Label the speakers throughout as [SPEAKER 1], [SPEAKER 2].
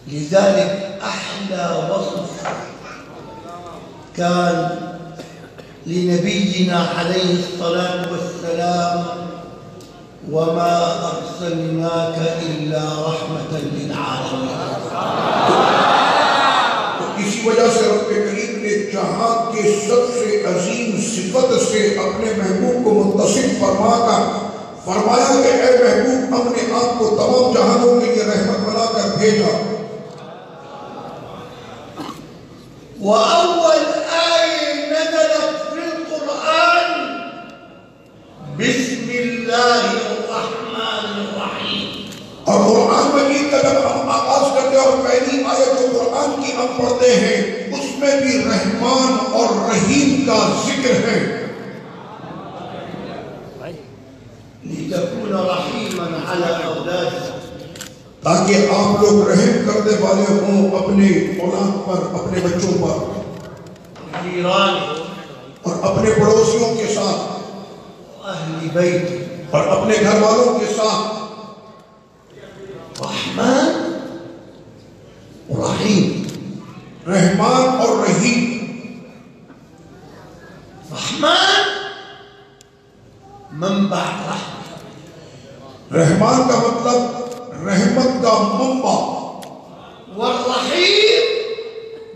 [SPEAKER 1] لذلك أحلى وصف كان لنبينا عليه الصلاة والسلام: وما أرسلناك إلا رحمة للعالمين.
[SPEAKER 2] تو اسی وجہ سے رب کریم نے جہاں کے سب سے عظیم صفت سے اپنے محبوب کو متصف فرما کر فرمایا کہ اے محبوب، ہم نے آپ کو تمام جہانوں کے لیے رحمت بنا کر بھیجا.
[SPEAKER 1] وأول آية نزلت في القرآن بسم الله الرحمن الرحيم.
[SPEAKER 2] اور قرآن مجید کا جب ہم آغاز کرتے ہیں اور پہلی آیت جو قرآن کی ہم پڑھتے ہیں اس میں بھی رحمان اور رحیم کا ذکر ہے.
[SPEAKER 1] لتكون رحيما على أولادك،
[SPEAKER 2] تاکہ آپ لوگ رحم کرنے والے ہوں اپنے اولاد پر، اپنے بچوں پر
[SPEAKER 1] جيرانك
[SPEAKER 2] اور اپنے پڑوسیوں کے ساتھ
[SPEAKER 1] وأهل بيتك.
[SPEAKER 2] اور اپنے گھر والوں کے ساتھ.
[SPEAKER 1] رحمن رحيم.
[SPEAKER 2] رحمان اور رحیم.
[SPEAKER 1] رحمن منبع رحمة،
[SPEAKER 2] رحمان کا مطلب رحمت کا منبع،
[SPEAKER 1] والرحيم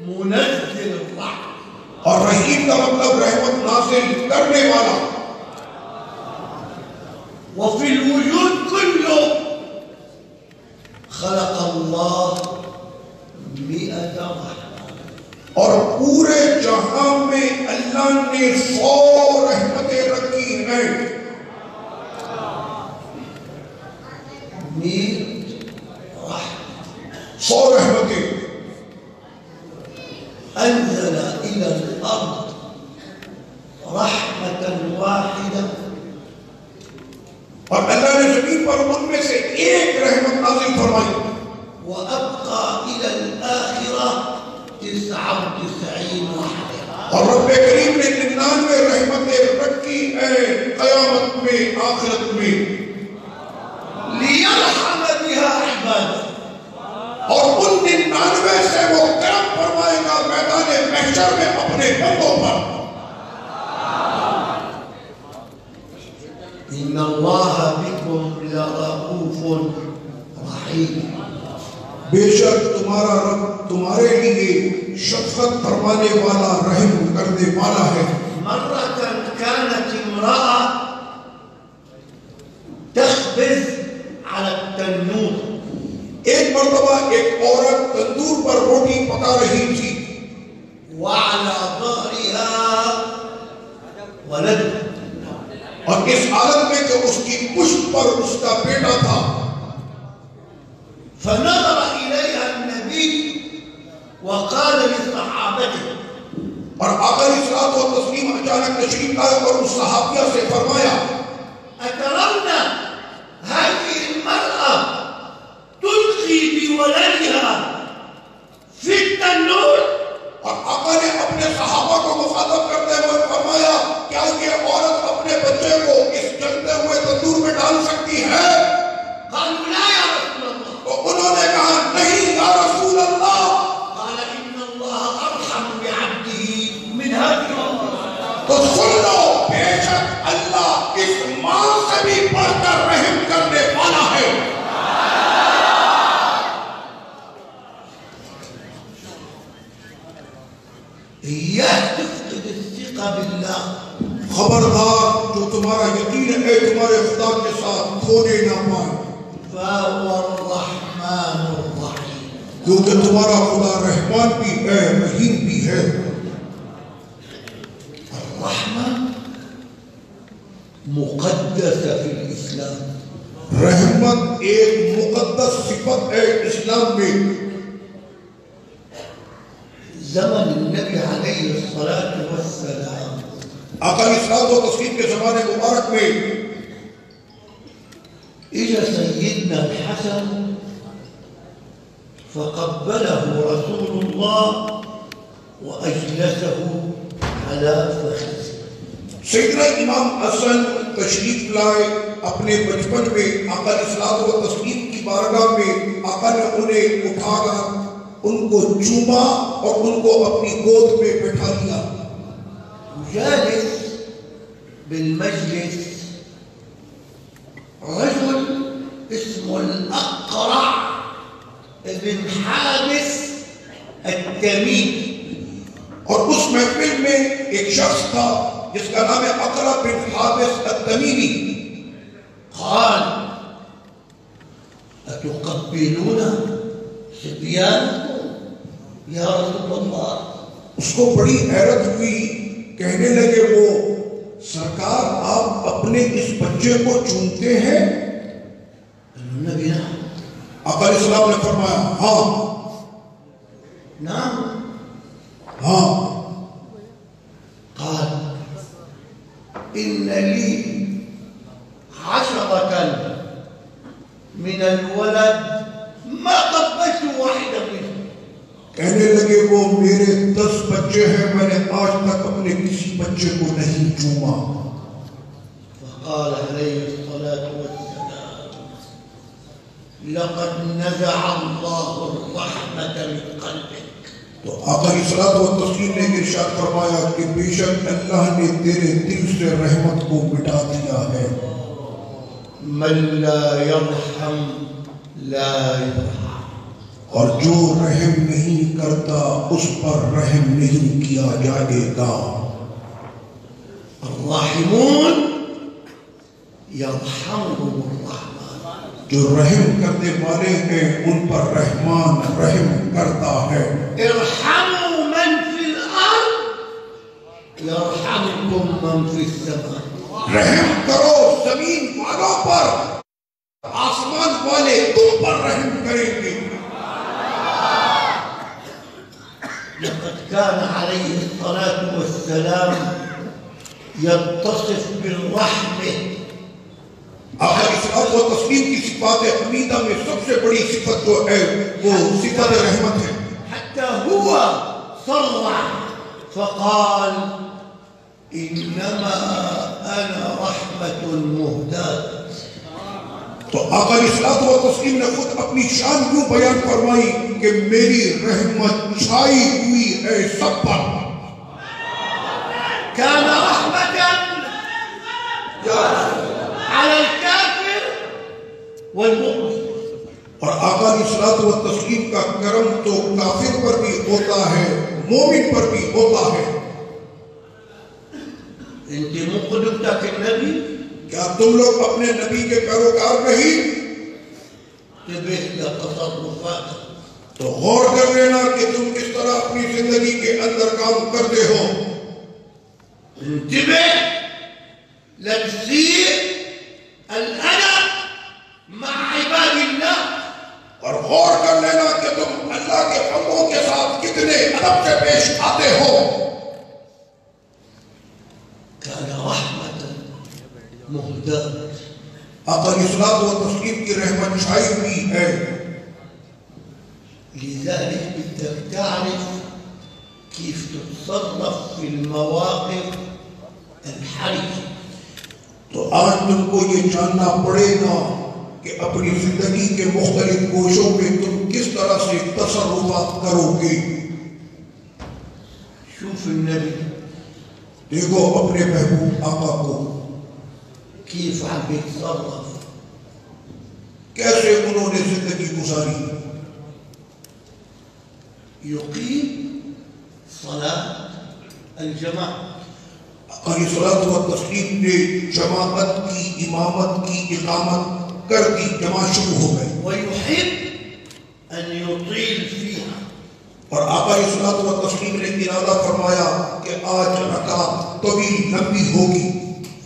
[SPEAKER 1] منزل الرحمة.
[SPEAKER 2] اور رحیم کا مطلب رحمت نازل کرنے والا.
[SPEAKER 1] وفي الوجود كله خلق الله 100 رحمة.
[SPEAKER 2] اور پورے جہاں میں اللہ نے 100 رحمتیں رکھی ہیں.
[SPEAKER 1] 100 رحمة
[SPEAKER 2] 100 رحمتیں.
[SPEAKER 1] أنزل إلى الأرض رحمة واحدة،
[SPEAKER 2] اور اللہ نے زمین پر ان میں سے ایک رحمت نازل فرمائی.
[SPEAKER 1] وأبقى إلى الآخرة 99 رحمة.
[SPEAKER 2] اور رب کریم نے 99 رحمتیں رکھی ہیں قیامت میں، آخرت میں،
[SPEAKER 1] ليرحم بها عباده.
[SPEAKER 2] اور ان 99 سے وہ کرم فرمائے گا میدان محشر میں اپنے بندوں پر.
[SPEAKER 1] إن الله بكم لرؤوف رحيم.
[SPEAKER 2] بے شک تمہارا رب تمہارے لیے شفقت فرمانے والا، رحم کرنے والا ہے.
[SPEAKER 1] مرة كانت امرأة تخبز على التنور.
[SPEAKER 2] ایک مرتبہ ایک عورت تندور پر روٹی پکا رہی تھی.
[SPEAKER 1] وعلى ظهرها ولد.
[SPEAKER 2] اور اس حالت میں کہ اس کی پشت پر اس کا بیٹا تھا.
[SPEAKER 1] فنظر إليها النبي وقال لصحابته،
[SPEAKER 2] اور آقا علیہ الصلوۃ والتسلیم اچانک تشریف لائے اور اس صحابیہ سے فرمایا:
[SPEAKER 1] أترون هذه المرأة تلقي بولدها في التنور؟
[SPEAKER 2] اور آقا نے اپنے صحابہ کو مخاطب کرتے ہوئے فرمایا: کیا یہ عورت اپنے بچے کو اس جلتے ہوئے تندور میں ڈال سکتی ہے؟
[SPEAKER 1] قالوا لا يا رسول الله.
[SPEAKER 2] تو انہوں نے کہا: نہیں یا رسول اللہ.
[SPEAKER 1] قال إن الله أرحم بعبده من هذه الأمة.
[SPEAKER 2] تو سن لو، بے شک اللہ اس ماں سے بھی بڑھ کر رحم کرنے والا ہے.
[SPEAKER 1] إياك تفقد الثقة بالله.
[SPEAKER 2] خبردار، جو تمہارا یقین ہے تمہارے خدا کے ساتھ کھونے نہ پائے،
[SPEAKER 1] فهو الرحمن الرحيم.
[SPEAKER 2] کیونکہ تمہارا خدا رحمان بھی ہے، رحیم بھی ہے.
[SPEAKER 1] الرحمة مقدسة في الإسلام.
[SPEAKER 2] رحمت ایک مقدس صفت ہے اسلام میں.
[SPEAKER 1] زمن النبي عليه الصلاة والسلام
[SPEAKER 2] آقا علیہ الصلوۃ والتسلیم کے زمانے مبارک میں
[SPEAKER 1] إجا سيدنا الحسن فقبله رسول الله وأجلسه على فخذه.
[SPEAKER 2] سیدنا امام حسن تشریف لائے اپنے بچپن میں آقا علیہ الصلوۃ والتسلیم کی بارگاہ میں آقا نے انہیں اٹھا کر ان کو چوما اور ان کو اپنی گود میں بٹھا لیا.
[SPEAKER 1] جالس بالمجلس رجل اسمه الأقرع بن حابس التميمي،
[SPEAKER 2] اور اس محفل میں ایک شخص تھا جس کا نام ہے اقرع بن حابس التمیمی.
[SPEAKER 1] قال أتقبلون صبيانكم يا رسول الله؟
[SPEAKER 2] اس کو بڑی حیرت ہوئی. کہنے لگے وہ سرکار آپ اپنے اس بچے کو چومتے ہیں؟
[SPEAKER 1] النبي نعم.
[SPEAKER 2] آقا علیہ السلام نے فرمایا ہاں
[SPEAKER 1] نعم.
[SPEAKER 2] ہاں.
[SPEAKER 1] قال إن لي 10 من الولد ما قبلت واحدا منهم.
[SPEAKER 2] کہنے لگے وہ میرے 10 بچے ہیں، میں نے آج تک اپنے کسی بچے کو نہیں چوما.
[SPEAKER 1] فقال عليه الصلاة والسلام لقد نزع الله الرحمة من قلبك.
[SPEAKER 2] تو آقا علیہ الصلوۃ والتسلیم نے ارشاد فرمایا کہ بے شک اللہ نے تیرے دل سے رحمت کو مٹا دیا ہے.
[SPEAKER 1] من لا يرحم لا يرحم.
[SPEAKER 2] اور جو رحم نہیں کرتا اس پر رحم نہیں کیا جائے گا.
[SPEAKER 1] الراحمون يرحمهم الرحمن.
[SPEAKER 2] جو رحم کرنے والے ہیں ان پر رحمان رحم کرتا ہے.
[SPEAKER 1] ارحموا من في الأرض يرحمكم من في السماء.
[SPEAKER 2] رحم کرو زمین والوں پر، آسمان والے تم پر رحم کریں گے.
[SPEAKER 1] لقد كان عليه الصلاة والسلام يتصف بالرحمة.
[SPEAKER 2] آقا علیہ الصلوۃ والتسلیم کی صفات حمیدہ میں سب سے بڑی صفت جو ہے وہ صفت رحمت ہے.
[SPEAKER 1] حتى هو صرح فقال إنما أنا رحمة مهداة.
[SPEAKER 2] تو آقا علیہ الصلوۃ والتسلیم نے خود اپنی شان یوں بیان فرمائی کہ میری رحمت چھائی ہوئی ہے سب پر.
[SPEAKER 1] كان رحمة على الكافر والمؤمن.
[SPEAKER 2] اور آقا علیہ الصلوۃ والتسلیم کا کرم تو کافر پر بھی ہوتا ہے مومن پر بھی ہوتا ہے.
[SPEAKER 1] انت مقدمتك النبي
[SPEAKER 2] کیا تم لوگ اپنے نبی کے پیروکار نہیں؟
[SPEAKER 1] تبه تصرفات.
[SPEAKER 2] تو غور کر لینا کہ تم کس طرح اپنی زندگی کے اندر کام کرتے ہو.
[SPEAKER 1] انتبه لا تسيء الأدب مع عباد الله.
[SPEAKER 2] اور غور کر لینا کہ تم اللہ کے بندوں کے ساتھ کتنے ادب سے پیش آتے ہو.
[SPEAKER 1] كان رحمة مهداة.
[SPEAKER 2] آقا علیہ الصلوۃ والتسلیم کی رحمت چھائی ہوئی ہے.
[SPEAKER 1] لذلك بدك تعرف كيف تتصرف في المواقف الحرجة.
[SPEAKER 2] تو آج تم کو یہ جاننا پڑے گا کہ اپنی زندگی کے مختلف گوشوں میں تم کس طرح سے تصرفات کرو گے.
[SPEAKER 1] شوف النبي
[SPEAKER 2] دیکھو اپنے محبوب آقا کو
[SPEAKER 1] كيف عم يتصرف.
[SPEAKER 2] کیسے انہوں نے زندگی گزاری.
[SPEAKER 1] يقيم صلاة الجماعة.
[SPEAKER 2] آقا علیہ الصلوۃ والتسلیم نے جماعت کی امامت کی اقامت کر دی. جماعت شروع ہو گئی
[SPEAKER 1] ويحب أن يطيل فيها.
[SPEAKER 2] اور آقا علیہ الصلوۃ والتسلیم نے ارادہ فرمایا کہ آج رکعت طویل لمبی ہوگی.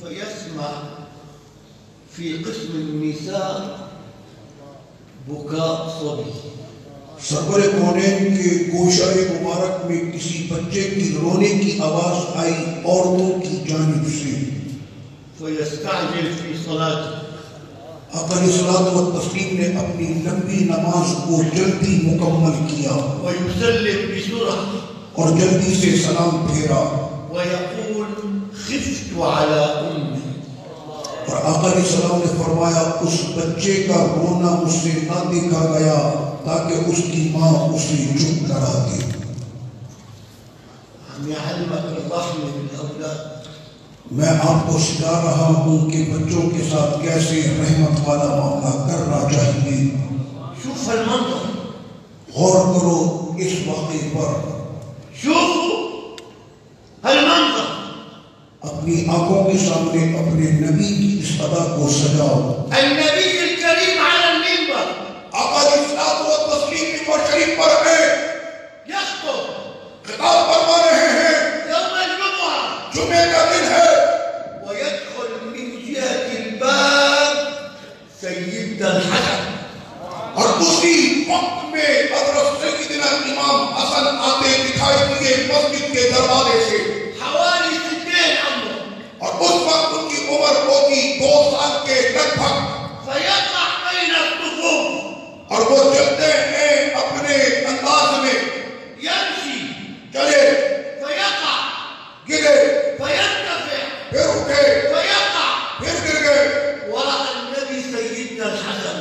[SPEAKER 1] فيسمع في قسم النساء بكاء صبي.
[SPEAKER 2] سرور کونین کے گوشۂ مبارک میں کسی بچے کی رونے کی آواز آئی عورتوں کی جانب سے.
[SPEAKER 1] فيستعجل في صلاته.
[SPEAKER 2] آقا علیہ الصلوۃ والتسلیم نے اپنی لمبی نماز کو جلدی مکمل کیا
[SPEAKER 1] ويسلم بسرعة
[SPEAKER 2] اور جلدی سے سلام پھیرا.
[SPEAKER 1] ويقول خفت على أمي.
[SPEAKER 2] اور آقا علیہ السلام نے فرمایا اس بچے کا رونا مجھ سے نہ دیکھا گیا تاکہ اس کی ماں اسے چپ کرا دے.
[SPEAKER 1] عم يعلمك الرحمة بالأولاد.
[SPEAKER 2] میں آپ کو سکھا رہا ہوں کہ بچوں کے ساتھ کیسے رحمت والا معاملہ کرنا چاہیے.
[SPEAKER 1] شوف المنظر.
[SPEAKER 2] غور کرو اس واقعے پر.
[SPEAKER 1] شوفوا المنظر.
[SPEAKER 2] اپنی آنکھوں کے سامنے اپنے نبی کی اس ادا کو سجاؤ.
[SPEAKER 1] النبي الكريم على المنبر.
[SPEAKER 2] آقا علیہ الصلوۃ والتسلیم ممبر شریف پر ہیں.
[SPEAKER 1] يخطب.
[SPEAKER 2] خطاب فرما رہے ہیں.
[SPEAKER 1] يوم الجمعة.
[SPEAKER 2] جمعے کا دن ہے.
[SPEAKER 1] ويدخل من جهة الباب سيدنا الحسن.
[SPEAKER 2] اور اسی وقت میں حضرت سیدنا امام حسن آتے دکھائی دیے مسجد کے دروازے سے.
[SPEAKER 1] حوالي 2 عمره.
[SPEAKER 2] اور اس وقت ان کی عمر ہوگی 2 سال کے لگ بھگ.
[SPEAKER 1] فيقع بين الصفوف.
[SPEAKER 2] اور وہ چلتے ہیں اپنے انداز میں.
[SPEAKER 1] يمشي.
[SPEAKER 2] چلے
[SPEAKER 1] فيقع.
[SPEAKER 2] گرے
[SPEAKER 1] فيرتفع.
[SPEAKER 2] پھر اٹھے
[SPEAKER 1] فيقع.
[SPEAKER 2] پھر گر گئے.
[SPEAKER 1] ورأى النبي سيدنا الحسن.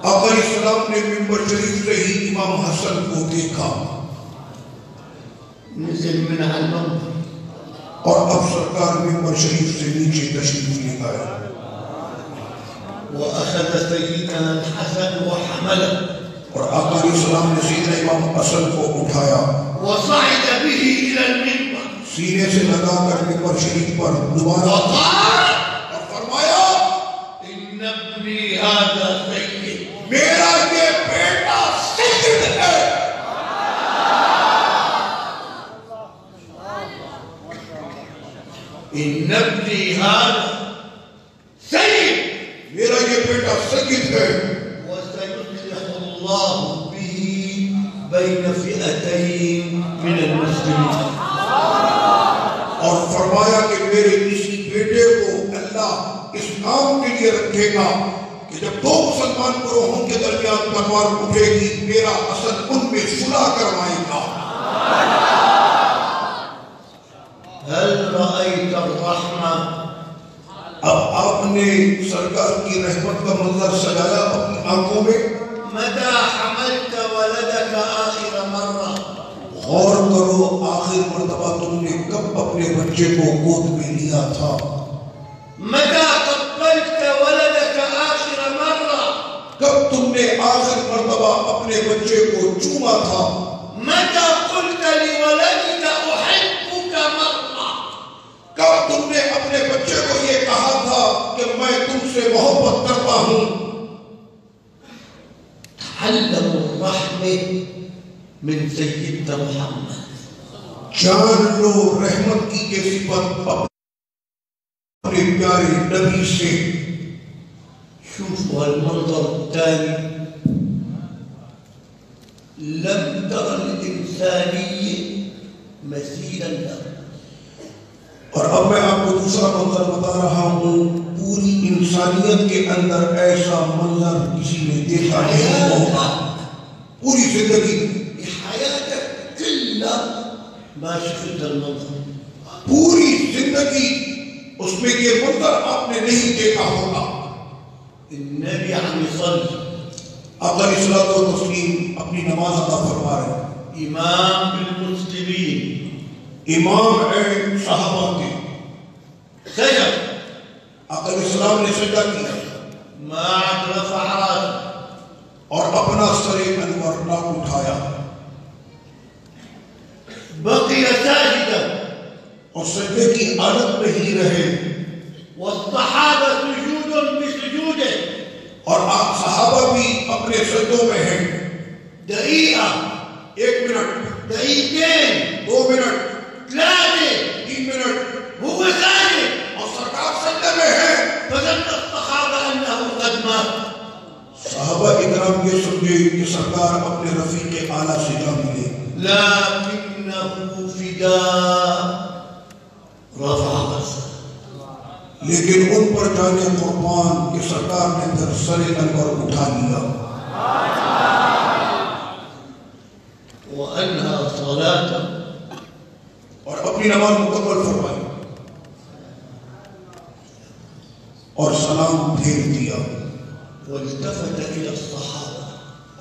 [SPEAKER 2] آقا علیہ السلام نے ممبر شریف سے ہی امام حسن کو دیکھا.
[SPEAKER 1] نزل من على المنبر.
[SPEAKER 2] اور اب سرکار ممبر شریف سے نیچے تشریف لے گئے.
[SPEAKER 1] وأخذ سيدنا الحسن وحمله.
[SPEAKER 2] اور آقا علیہ السلام نے سیدنا امام حسن کو اٹھایا.
[SPEAKER 1] وصعد به إلى المنبر.
[SPEAKER 2] سینے سے لگا کر ممبر شریف پر دوبارہ
[SPEAKER 1] وقال
[SPEAKER 2] اور فرمایا
[SPEAKER 1] إن ابني هذا سيد.
[SPEAKER 2] میرا یہ بیٹا سید ہے.
[SPEAKER 1] إن ابني هذا سيد.
[SPEAKER 2] میرا یہ بیٹا سید ہے.
[SPEAKER 1] وسيصلح الله به بين فئتين من المسلمين.
[SPEAKER 2] اور فرمایا کہ میرے اسی بیٹے کو اللہ اس کام کے لیے رکھے گا کہ جب 2 مسلمان گروہوں کے درمیان تلوار اٹھے گی میرا حسن ان میں صلح کروائے گا.
[SPEAKER 1] هل رأيت الرحمة؟
[SPEAKER 2] اب آپ نے سرکار کی رحمت کا منظر سجایا اپنی آنکھوں میں.
[SPEAKER 1] متى حملت ولدك آخر مرة؟
[SPEAKER 2] غور کرو آخر مرتبہ تم نے کب اپنے بچے کو گود میں لیا تھا.
[SPEAKER 1] متى قبلت ولدك آخر مرة؟
[SPEAKER 2] کب تم نے آخر مرتبہ اپنے بچے کو چوما تھا.
[SPEAKER 1] متى قلت لولدك أحبك مرة؟
[SPEAKER 2] کب تم نے اپنے بچے کو یہ کہا تھا کہ میں تم سے محبت کرتا ہوں.
[SPEAKER 1] تعلموا الرحمة من سيدنا محمد.
[SPEAKER 2] جان لو رحمت کی یہ صفت اپنے پیارے نبی سے.
[SPEAKER 1] شوفوا المنظر الثاني. لم تر الإنسانية مثيلا له.
[SPEAKER 2] اور اب میں آپ کو دوسرا منظر بتا رہا ہوں. پوری انسانیت کے اندر ایسا منظر کسی نے دیکھا نہیں ہوگا. پوری زندگی
[SPEAKER 1] بحياتك كلها ما شفت المنظر.
[SPEAKER 2] پوری زندگی اس میں یہ منظر آپ نے نہیں دیکھا ہوگا.
[SPEAKER 1] النبي عم يصلي.
[SPEAKER 2] آقا علیہ الصلوۃ والتسلیم اپنی نماز ادا فرما رہے ہیں.
[SPEAKER 1] إمام المسلمين.
[SPEAKER 2] امام ہے صحابہ کے.
[SPEAKER 1] سجد.
[SPEAKER 2] آقا علیہ السلام نے سجدہ کیا
[SPEAKER 1] ما عاد رفع راسه.
[SPEAKER 2] اور اپنا سر انور نہ اٹھایا.
[SPEAKER 1] بقي ساجدا.
[SPEAKER 2] اور سجدے کی حالت میں ہی رہے.
[SPEAKER 1] والصحابة سجود بسجوده.
[SPEAKER 2] اور آپ صحابہ بھی اپنے سجدوں میں ہیں.
[SPEAKER 1] دقيقة.
[SPEAKER 2] 1 منٹ,
[SPEAKER 1] دقيقتين.
[SPEAKER 2] 2 منٹ,
[SPEAKER 1] 3.
[SPEAKER 2] 3 منٹ,
[SPEAKER 1] هو ساجد.
[SPEAKER 2] اور سرکار سجدے میں ہیں.
[SPEAKER 1] فظن الصحابة أنه قد مات.
[SPEAKER 2] صحابہ اکرام یہ سمجھے کہ سرکار اپنے رفیق اعلیٰ سے جا ملے.
[SPEAKER 1] لكنه فداء رفع راسه.
[SPEAKER 2] لیکن ان پر جانے قربان کہ سرکار نے پھر سر انور اٹھا لیا.
[SPEAKER 1] وأنهى صلاته.
[SPEAKER 2] اور اپنی نماز مکمل فرمائی. پھیر دیا
[SPEAKER 1] والتفت إلى الصحابة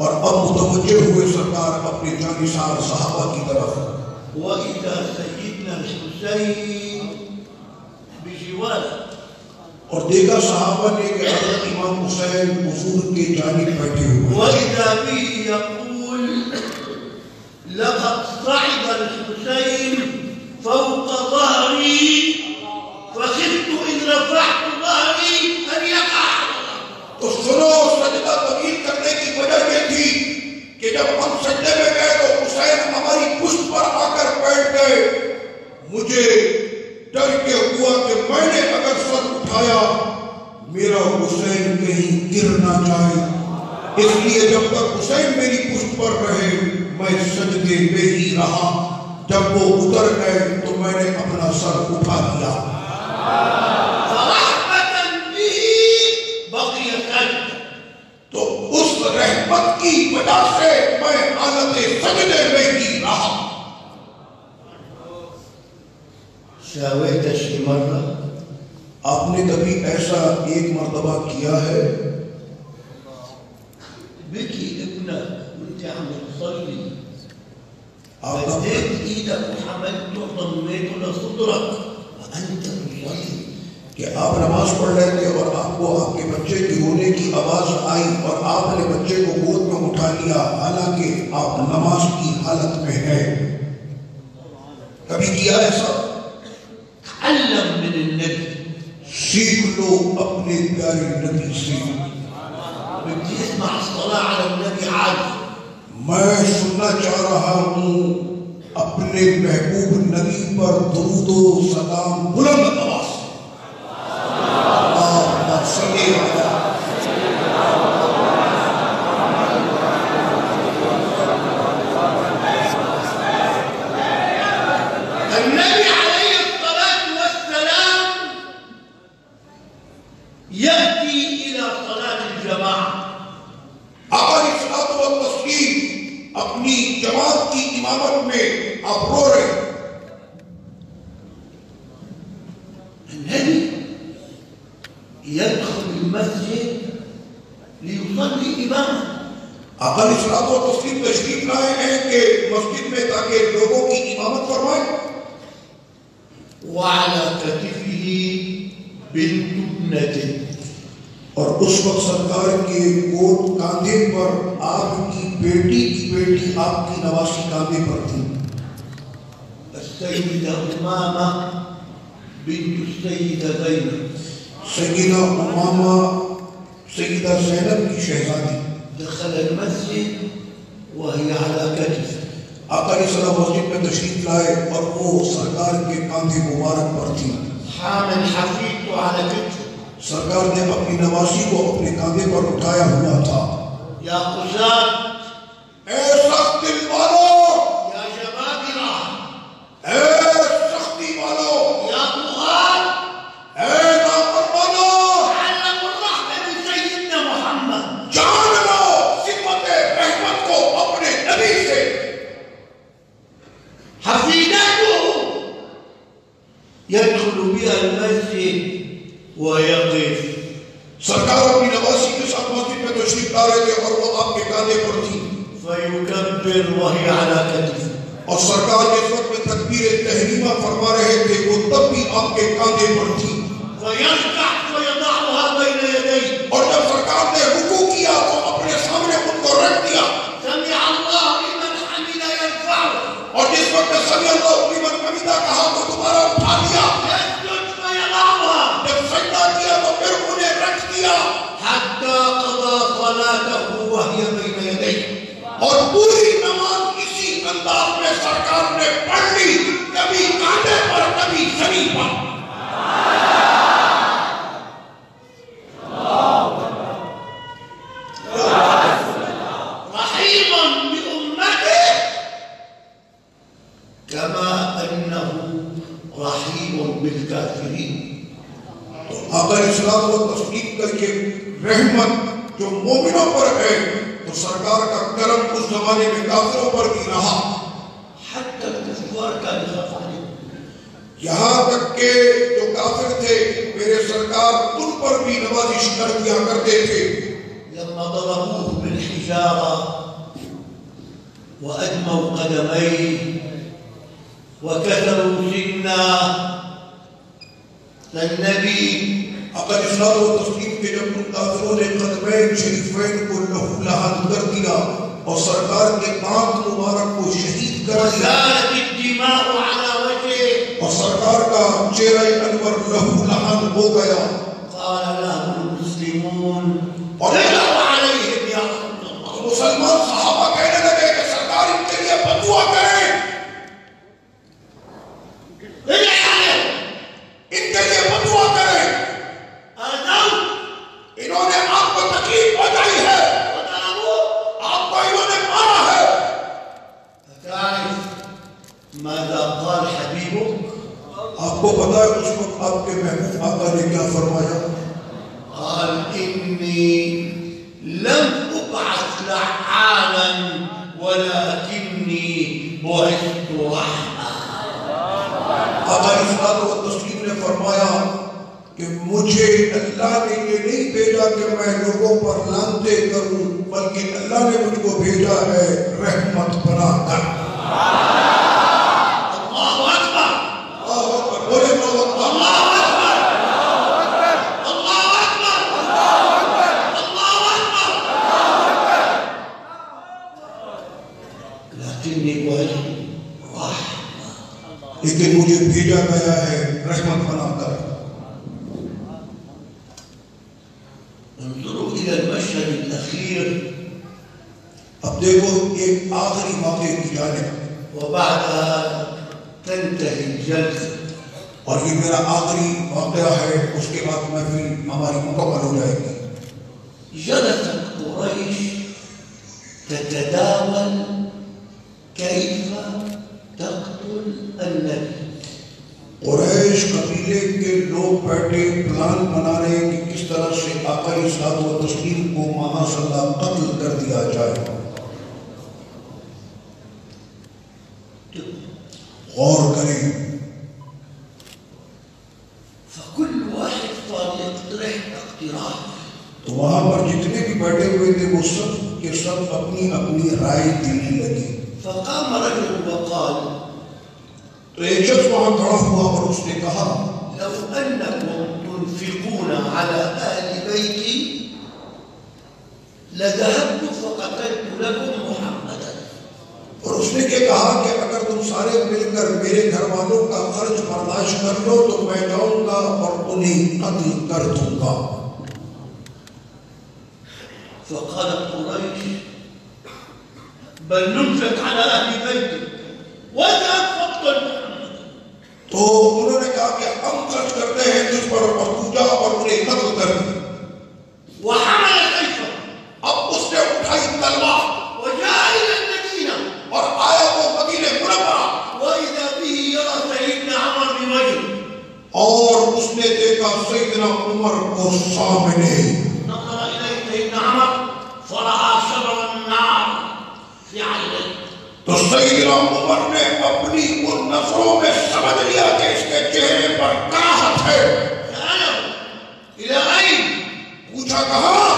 [SPEAKER 2] اور اب متوجہ ہوئے سرکار اپنے جانثار صحابہ کی طرف.
[SPEAKER 1] وإذا سيدنا الحسين بجواره
[SPEAKER 2] اور دیکھا صحابہ نے کہ حضرت امام حسین حضور کے جانب بیٹھے ہوئے.
[SPEAKER 1] وإذا به يقول لقد صعد الحسين فوق ظهري فخفت إن رفعت ظهري أن يقع.
[SPEAKER 2] تو سنو سجدہ طویل کرنے کی وجہ یہ تھی کہ جب ہم سجدے میں گئے تو حسین ہماری پشت پر آ کر بیٹھ گئے. مجھے ڈر کے ہوا کہ میں نے اگر سر اٹھایا میرا حسین کہیں گر نہ جائے، اس لیے جب تک حسین میری پشت پر رہے میں سجدے میں ہی رہا. جب وہ اتر گئے تو میں نے اپنا سر اٹھا دیا. تو اس رحمت کی وجہ سے میں حالت سجدے میں ہی رہا.
[SPEAKER 1] سويت شي مرة
[SPEAKER 2] آپ نے کبھی ایسا ایک مرتبہ کیا ہے؟
[SPEAKER 1] بكي ابنك وانت عم تصلي
[SPEAKER 2] آپ
[SPEAKER 1] مديت ايدك وحملته ضميته لصدرك وانت تصلي
[SPEAKER 2] کہ آپ نماز پڑھ رہے تھے اور آپ کو آپ کے بچے کی رونے کی آواز آئی اور آپ نے بچے کو گود میں اٹھا لیا حالانکہ آپ نماز کی حالت میں ہیں. کبھی کیا ایسا؟
[SPEAKER 1] تعلم من النبي
[SPEAKER 2] سیکھ لو اپنے پیارے نبی سے.
[SPEAKER 1] بدي اسمع الصلاة على النبي عادي.
[SPEAKER 2] میں سننا چاہ رہا ہوں اپنے محبوب نبی پر درود و سلام بلند آواز سے. اللہم صلی علی
[SPEAKER 1] النبي عليه الصلاة والسلام يأتي إلى صلاة الجماعة.
[SPEAKER 2] آقا علیہ الصلوۃ والتسلیم اپنی جماعت کی امامت میں آپ رو رہے ہیں.
[SPEAKER 1] النبي يدخل المسجد ليصلي إماما.
[SPEAKER 2] آقا علیہ الصلوۃ والتسلیم تشریف لائے ہیں کہ مسجد میں تاکہ لوگوں کی امامت فرمائیں.
[SPEAKER 1] وعلى كتفه بنت ابنته.
[SPEAKER 2] اور اس وقت سرکار کے گود کاندھے پر آپ کی بیٹی آپ کی نواسی کاندھے پر تھی.
[SPEAKER 1] السيدة أمامة بنت السيدة زينب.
[SPEAKER 2] سیدہ امامہ سیدہ زینب کی شہزادی.
[SPEAKER 1] دخل المسجد وهي على كتفه.
[SPEAKER 2] آقا علیہ السلام مسجد میں تشریف لائے اور وہ سرکار کے کاندھے مبارک پر تھی.
[SPEAKER 1] حامل حفيدته على كتفه.
[SPEAKER 2] سرکار نے اپنی نواسی کو اپنے کاندھے پر اٹھایا ہوا تھا.
[SPEAKER 1] يا قزاد
[SPEAKER 2] اے سخت دل والو،
[SPEAKER 1] يا جبابرة
[SPEAKER 2] اے سختی والو،
[SPEAKER 1] يا طغاة
[SPEAKER 2] اے نافرمانو،
[SPEAKER 1] تعلموا الرحمة من سيدنا محمد.
[SPEAKER 2] جان لو صفت رحمت کو اپنے نبی سے.
[SPEAKER 1] حفيدته يدخل بها المسجد ويقف.
[SPEAKER 2] سرکار اپنی نواسی کے ساتھ مسجد میں تشریف لا رہے تھے اور وہ آپ کے کاندھے پر تھی.
[SPEAKER 1] فيكبر وهي على كتفه.
[SPEAKER 2] اور سرکار جس وقت میں تکبیر تحریمہ فرما رہے تھے وہ تب بھی آپ کے کاندھے پر تھی.
[SPEAKER 1] فيركع ويضعها بين يديه.
[SPEAKER 2] اور جب سرکار نے رکوع کیا تو اپنے سامنے ان کو رکھ دیا.
[SPEAKER 1] سمع الله لمن حمد يرفعه.
[SPEAKER 2] اور جس وقت سمع اللہ لمن حمدہ کہا تو دوبارہ اٹھا دیا.
[SPEAKER 1] يسجد فيضعها.
[SPEAKER 2] جب سجدہ کیا تو پھر انہیں رکھ دیا.
[SPEAKER 1] حتى قضى صلاته وهي بين يديه.
[SPEAKER 2] اور پوری نماز اسی انداز میں سرکار نے پڑھ لی، کبھی کاندھے پر کبھی زمین پر.
[SPEAKER 1] رحيم بأمته كما أنه رحيم بالكافرين.
[SPEAKER 2] آقا علیہ الصلوۃ والتسلیم کر کے رحمت جو مومنوں پر ہے تو سرکار کا کرم اس زمانے میں کافروں پر بھی رہا.
[SPEAKER 1] حتى الكفار كانوا يخاف عليهم.
[SPEAKER 2] یہاں تک کہ جو کافر تھے میرے سرکار ان پر بھی نوازش کر دیا کرتے تھے.
[SPEAKER 1] لما ضربوه بالحجارة وأدموا قدميه وكسروا سنا النبي
[SPEAKER 2] اگر اسلام و تسلیم کے جب کافروں نے قدمین شریفین کو لہو لہان کر دیا اور سرکار کے دانت مبارک کو شہید کر دیا
[SPEAKER 1] وسالت الدماء على وجهه
[SPEAKER 2] اور سرکار کا چہرہ انور لہو لہان ہو گیا.
[SPEAKER 1] قال له المسلمون
[SPEAKER 2] اور
[SPEAKER 1] ادعوا عليهم يا رسول الله.
[SPEAKER 2] مسلمان صحابہ کہنے لگے کہ سرکار ان کے لیے بدعا کریں،
[SPEAKER 1] ادعوا عليهم
[SPEAKER 2] ان کے لیے بدعا کریں،
[SPEAKER 1] آذوا
[SPEAKER 2] انہوں نے آپ کو تکلیف پہنچائی ہے،
[SPEAKER 1] وضربوا.
[SPEAKER 2] آپ کو انہوں نے مارا ہے.
[SPEAKER 1] تعرف ماذا قال حبيبك؟
[SPEAKER 2] آپ کو پتا ہے اس وقت آپ کے محبوب آقا نے کیا فرمایا؟
[SPEAKER 1] قال إني لم أبعث لعانا ولكني بعثت رحمة.
[SPEAKER 2] آقا اسلام و تسلیم نے فرمایا کہ مجھے اللہ نے یہ نہیں بھیجا کہ میں لوگوں پر لعنتیں کروں، بلکہ اللہ نے مجھ کو بھیجا ہے رحمت بنا کر.
[SPEAKER 1] الله أكبر.
[SPEAKER 2] اللہ اکبر، بولے اللہ اکبر.
[SPEAKER 1] الله أكبر. الله أكبر. الله أكبر. لكني بعثت رحمة.
[SPEAKER 2] لیکن مجھے بھیجا گیا ہے رحمت بنا کر.
[SPEAKER 1] انظروا إلى المشهد الأخير
[SPEAKER 2] اب دیکھو ایک آخری واقعے کی جانب،
[SPEAKER 1] وبعدها تنتهي الجلسة.
[SPEAKER 2] اور یہ میرا آخری واقعہ ہے، اس کے بعد محفل ہماری مکمل ہو جائے گی.
[SPEAKER 1] جلست قريش تتداول كيف تقتل النبي.
[SPEAKER 2] قریش قبیلے کے لوگ بیٹھے پلان بنا رہے کہ کس طرح سے آقا صلی و تسلیم کو معاذ اللہ قتل کر دیا جائے. غور کریں.
[SPEAKER 1] فكل واحد صار يقترح اقتراح.
[SPEAKER 2] تو وہاں پر جتنے بھی بیٹھے ہوئے تھے وہ سب کے سب اپنی اپنی رائے دینے لگے.
[SPEAKER 1] فقام رجل وقال
[SPEAKER 2] تو ایک شخص وہاں کھڑا ہوا اور اس نے کہا
[SPEAKER 1] لو أنكم تنفقون على أهل بيتي لذهبت فقتلت لكم محمدا.
[SPEAKER 2] اور اس نے کیا کہا کہ اگر تم سارے مل کر میرے گھر والوں کا خرچ برداشت کر لو تو میں جاؤں گا اور انہیں قتل کر دوں گا.
[SPEAKER 1] فقالت قريش بل ننفق على أهل بيتك واذهب فاقتل محمدا.
[SPEAKER 2] تو انہوں نے کہا کہ ہم خرچ کرتے ہیں تجھ پر اور تو جا اور انہیں قتل کر.
[SPEAKER 1] وحمل سيفه.
[SPEAKER 2] اب اس نے اٹھائی تلوار
[SPEAKER 1] وجاء إلى المدينة.
[SPEAKER 2] اور آیا وہ مدینہ منورہ
[SPEAKER 1] وإذا به يرى سيدنا عمر بوجهه.
[SPEAKER 2] اور اس نے دیکھا سیدنا عمر کو سامنے.
[SPEAKER 1] نظر إليه سيدنا عمر فرأى شرر النار في عينيه.
[SPEAKER 2] تو سیدنا عمر نے اپنی ان نظروں میں سمجھ لیا کہ اس کے چہرے پر کراہت ہے.
[SPEAKER 1] سأله إلى أين؟
[SPEAKER 2] پوچھا کہاں؟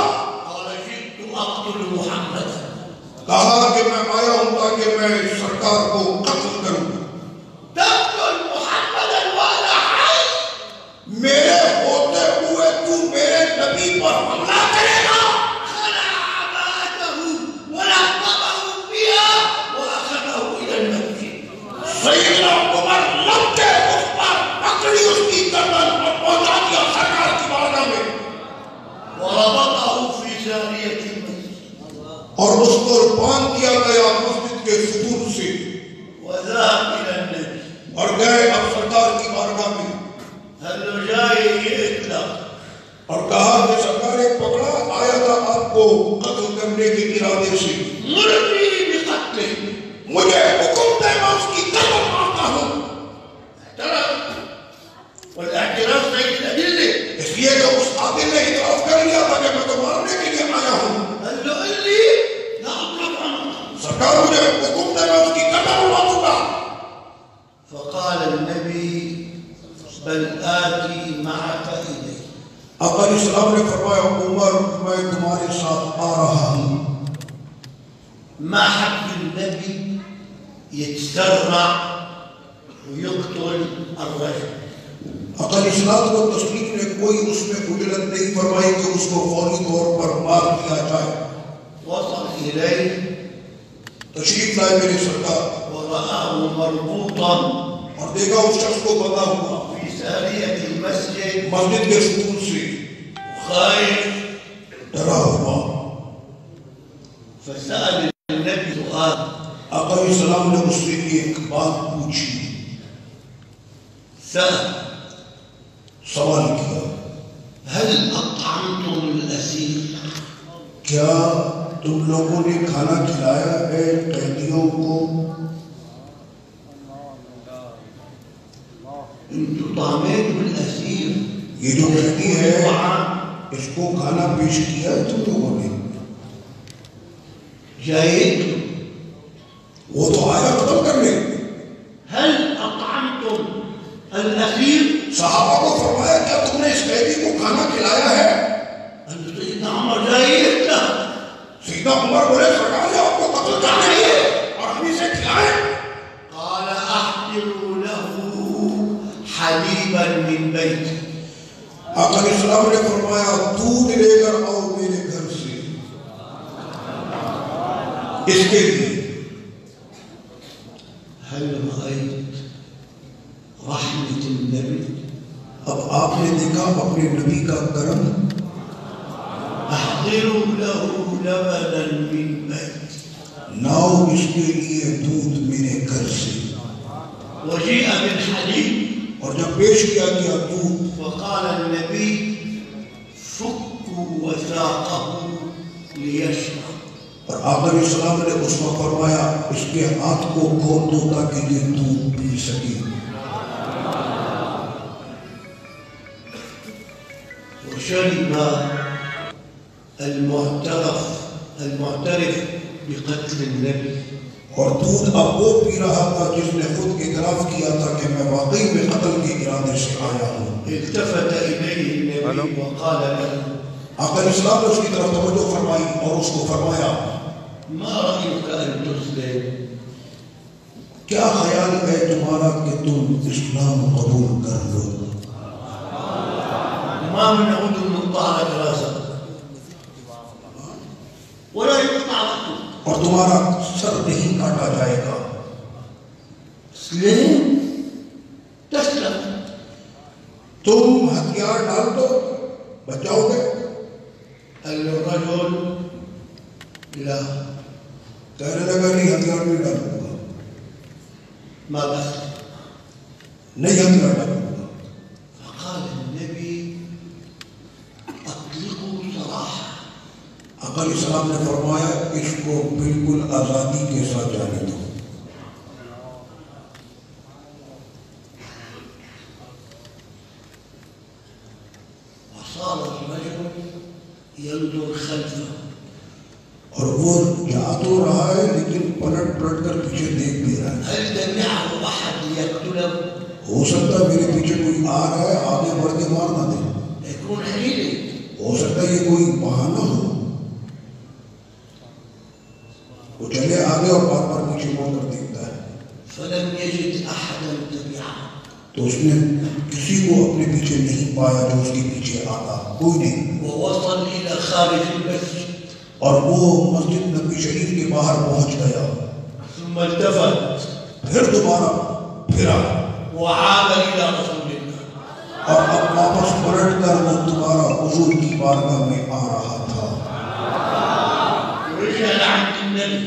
[SPEAKER 1] قال جئت أقتل محمدا.
[SPEAKER 2] کہا کہ میں آیا ہوں تاکہ میں سرکار کو قتل کروں.
[SPEAKER 1] تقتل محمدا وأنا حي.
[SPEAKER 2] میرے ہوتے ہوئے تو میرے نبی پر حملہ کرے گا.
[SPEAKER 1] خلع عباءته ولقبه بها وأخذه إلى المسجد.
[SPEAKER 2] سیدنا عمر لمتے اس پر پکڑی اس کی گردن اور پہنچا دیا سرکار کی بارگاہ میں
[SPEAKER 1] وربطه في جارية المسجد.
[SPEAKER 2] اور اس کو باندھ دیا گیا مسجد کے ستون سے.
[SPEAKER 1] وذهب إلى النبي.
[SPEAKER 2] اور گئے اب سرکار کی بارگاہ میں
[SPEAKER 1] هل جاي يطلق.
[SPEAKER 2] اور کہا کہ سرکار ایک پکڑا آیا تھا آپ کو قتل کرنے کے ارادے سے.
[SPEAKER 1] مرني بقتله.
[SPEAKER 2] مجھے حکم دے میں اس کی قتل کرتا ہوں.
[SPEAKER 1] اعترف. والاعتراف سيد الأدلة.
[SPEAKER 2] اس لیے کہ اس عادل نے اعتراف کر لیا تھا کہ میں تو مارنے کے لیے آیا ہوں.
[SPEAKER 1] قال له قل لي لا أطلق عنه.
[SPEAKER 2] سرکار مجھے حکم دے میں اس کی قتل کروا دوں گا.
[SPEAKER 1] فقال النبي بل آتي معك
[SPEAKER 2] آقا علیہ السلام نے فرمایا عمر میں تمہارے ساتھ آ رہا ہوں.
[SPEAKER 1] ما حب النبي يتسرع ويقتل الرجل.
[SPEAKER 2] آقا علیہ السلام کو تسلیم نے کوئی اس میں اجلت نہیں فرمائی کہ اس کو فوری طور پر مار دیا جائے.
[SPEAKER 1] وصل إليه
[SPEAKER 2] تشریف لائے میرے سرکار
[SPEAKER 1] ورآه مربوطا
[SPEAKER 2] اور دیکھا اس شخص کو بندھا ہوا
[SPEAKER 1] في سارية المسجد
[SPEAKER 2] مسجد کے ستون سے
[SPEAKER 1] خائف
[SPEAKER 2] ڈرا ہوا.
[SPEAKER 1] فسأل النبي سؤال.
[SPEAKER 2] آقا علیہ السلام نے اس سے ایک بات پوچھی،
[SPEAKER 1] سأل
[SPEAKER 2] سوال کیا،
[SPEAKER 1] هل أطعمتم الأسير؟
[SPEAKER 2] کیا تم لوگوں نے کھانا کھلایا ہے قیدیوں کو؟
[SPEAKER 1] انتم طعمتم الأسير؟
[SPEAKER 2] یہ جو قیدی ہے اس کو کھانا پیش کیا ہے تم لوگوں نے؟
[SPEAKER 1] جاهدتم؟
[SPEAKER 2] وہ تو آیا قتل کرنے.
[SPEAKER 1] هل أطعمتم الأسير؟
[SPEAKER 2] صحابہ کو فرمایا کیا تم نے اس قیدی کو کھانا کھلایا ہے؟
[SPEAKER 1] سيدنا عمر جاهدت.
[SPEAKER 2] سیدنا عمر بولے سرکار جی آپ کو قتل کرنا ہی ہے اور ہم اسے کھلائیں.
[SPEAKER 1] قال أحضروا له حليبا من بيتي.
[SPEAKER 2] آقا علیہ السلام نے فرمایا دودھ لے کر آؤ میرے گھر سے اس کے لیے.
[SPEAKER 1] هل رأيت رحمة النبي؟
[SPEAKER 2] اب آپ نے دیکھا اپنے نبی کا کرم.
[SPEAKER 1] أحضروا له لبنا من بيتي.
[SPEAKER 2] لاؤ اس کے لیے دودھ میرے گھر سے.
[SPEAKER 1] وجيء بالحليب
[SPEAKER 2] اور جب پیش کیا گیا دودھ
[SPEAKER 1] وقال النبي فكوا وثاقه ليشرب.
[SPEAKER 2] اور آقا علیہ السلام نے اس کو فرمایا اس کے ہاتھ کو کھول دو تاکہ یہ دودھ پی سکے.
[SPEAKER 1] وشرب المعترف بقتل النبي.
[SPEAKER 2] اور دودھ اب وہ پی رہا تھا جس نے خود اعتراف کیا تھا کہ میں واقعی میں قتل کے ارادے سے آیا ہوں.
[SPEAKER 1] التفت إليه النبي وقال له
[SPEAKER 2] آقا علیہ السلام نے اس کی طرف توجہ فرمائی اور اس کو فرمایا
[SPEAKER 1] ما رأيك أن تسلم؟
[SPEAKER 2] کیا خیال ہے تمہارا کہ تم اسلام قبول کر لو؟
[SPEAKER 1] ما من عود مقطع لك راسك ولا يقطع رأسك.
[SPEAKER 2] اور تمہارا سر نہیں کاٹا جائے گا.
[SPEAKER 1] اسلم تسلم.
[SPEAKER 2] تم ہتھیار ڈال دو بچاؤ گے.
[SPEAKER 1] قال الرجل لا.
[SPEAKER 2] کہنے لگا نہیں ہتھیار نہیں ڈالوں گا.
[SPEAKER 1] ما بس.
[SPEAKER 2] نہیں ہتھیار ڈالوں گا.
[SPEAKER 1] فقال النبي أطلقوا سراحا.
[SPEAKER 2] آقا علیہ السلام نے فرمایا اس کو بالکل آزادی کے ساتھ جانے دو.
[SPEAKER 1] وصار الرجل ينظر خلفه.
[SPEAKER 2] اور وہ جا تو رہا ہے لیکن پلٹ پلٹ کر پیچھے دیکھ بھی رہا ہے.
[SPEAKER 1] هل تبعه أحد ليقتله؟
[SPEAKER 2] ہو سکتا ہے میرے پیچھے کوئی آ رہا ہے آگے بڑھ کے مار نہ دے.
[SPEAKER 1] يكون حيلة.
[SPEAKER 2] ہو سکتا ہے یہ کوئی بہانہ ہو. وہ چلے آگے اور بار بار پیچھے مڑ کر دیکھتا ہے.
[SPEAKER 1] فلم يجد أحدا تبعه.
[SPEAKER 2] تو اس نے کسی کو اپنے پیچھے نہیں پایا جو اس کے پیچھے آتا. کوئی نہیں.
[SPEAKER 1] ووصل إلى خارج المسجد.
[SPEAKER 2] اور وہ مسجد نبی شریف کے باہر پہنچ گیا.
[SPEAKER 1] ثم التفت
[SPEAKER 2] پھر دوبارہ پھرا
[SPEAKER 1] وعاد إلى رسول الله.
[SPEAKER 2] اور اب واپس پلٹ کر وہ دوبارہ حضور کی بارگاہ میں آ رہا تھا.
[SPEAKER 1] رجع عند النبي.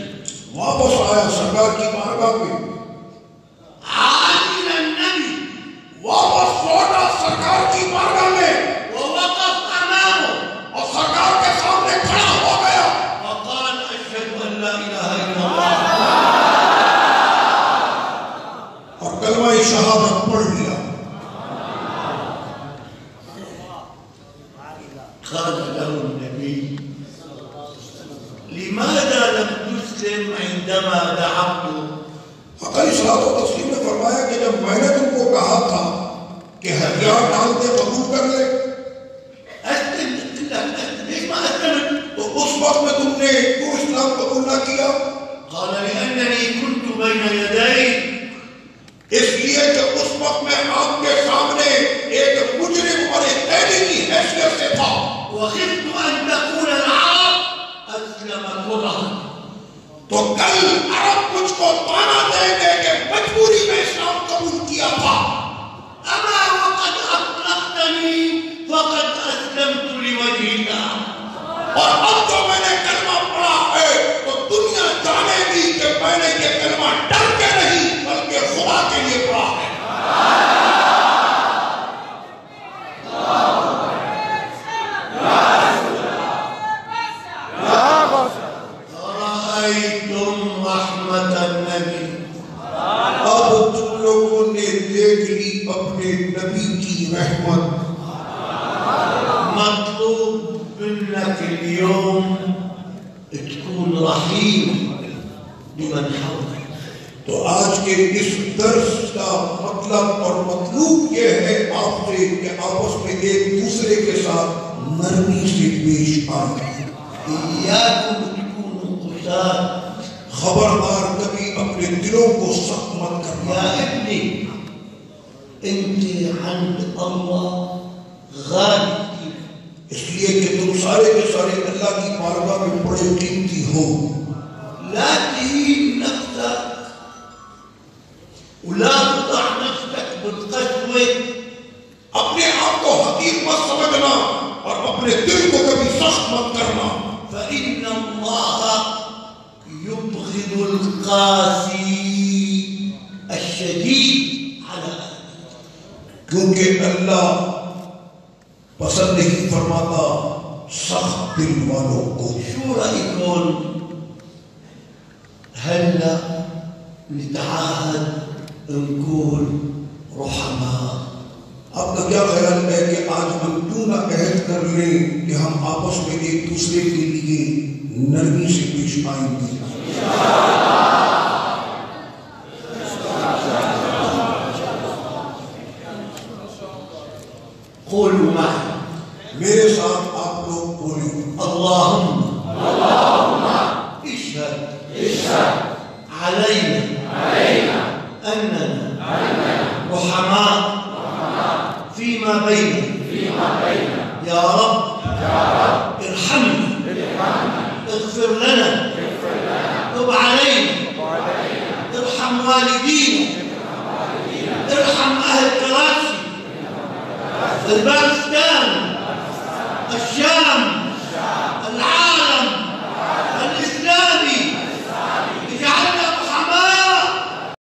[SPEAKER 2] واپس آیا سرکار کی بارگاہ میں.
[SPEAKER 1] عاد إلى النبي
[SPEAKER 2] واپس لوٹا سرکار کی بارگاہ میں
[SPEAKER 1] ووقف أمامه
[SPEAKER 2] اور سرکار کے سامنے کھڑا ہو گیا
[SPEAKER 1] وقال أشهد أن لا إله إلا الله.
[SPEAKER 2] اور کلمہ شہادت پڑھ لیا.
[SPEAKER 1] قال له النبي لماذا لم تسلم عندما دعوت؟
[SPEAKER 2] علیہ الصلوۃ والتسلیم نے فرمایا کہ جب میں نے تم کو کہا تھا کہ ہتھیار ڈال کے قبول کر لے وقت میں تم نے کیوں اسلام قبول نہ کیا؟
[SPEAKER 1] قال لأنني كنت بين يدي،
[SPEAKER 2] اس لیے کہ اس وقت میں آپ کے سامنے ایک مجرم اور ایک قیدی کی حیثیت سے تھا.
[SPEAKER 1] وخفت أن تكون العرب أسلم كره،
[SPEAKER 2] تو کل عرب مجھ کو طعنہ دیں گے کہ مجبوری میں اسلام قبول کیا تھا.
[SPEAKER 1] أما وقد أطلقتني فقد أسلمت لوجه الله.
[SPEAKER 2] اور اب جو میں نے کلمہ پڑھا ہے تو دنیا جانے گی کہ میں نے یہ کلمہ ڈر کے نہیں بلکہ خدا کے لیے پڑھا ہے.
[SPEAKER 1] رأيتم رحمة النبي،
[SPEAKER 2] اب تم لوگوں نے دیکھ لی اپنے نبی کی رحمت.
[SPEAKER 1] مطلوب منك اليوم تكون رحيم بمن حولك.
[SPEAKER 2] تو آج کے اس درس کا مطلب اور مطلوب یہ ہے آپ سے کہ آپس میں ایک دوسرے کے ساتھ نرمی سے پیش آئیں.
[SPEAKER 1] إياكم تكونوا قساة.
[SPEAKER 2] خبردار کبھی اپنے دلوں کو سخت مت کرنا.
[SPEAKER 1] يا ابني انت عند الله غالي،
[SPEAKER 2] اس لیے کہ تم سارے کے سارے اللہ کی بارگاہ میں بڑے قیمتی ہو.
[SPEAKER 1] لا تهين نفسك ولا تضع نفسك بالقسوة.
[SPEAKER 2] اپنے آپ کو حقیر مت سمجھنا اور اپنے دل کو کبھی سخت مت کرنا.
[SPEAKER 1] فإن الله يبغض القاسي الشديد على أهله.
[SPEAKER 2] کیونکہ اللہ پسند نہیں فرماتا سخت دل والوں کو.
[SPEAKER 1] شو رأيكم هلا نتعاهد نكون رحماء؟
[SPEAKER 2] آپ کا کیا خیال ہے کہ آج ہم کیوں نہ عہد کر لیں کہ ہم آپس میں ایک دوسرے کے لیے نرمی سے پیش آئیں گے؟
[SPEAKER 1] قولوا معي.
[SPEAKER 2] میرے ساتھ آپ لوگ بولیں.
[SPEAKER 1] اللهم اشهد علينا أننا رحماء فيما بيننا. يا رب ارحمنا، اغفر لنا، تب علينا، ارحم والدينا، ارحم أهل كراسي، الباكستان، الشام،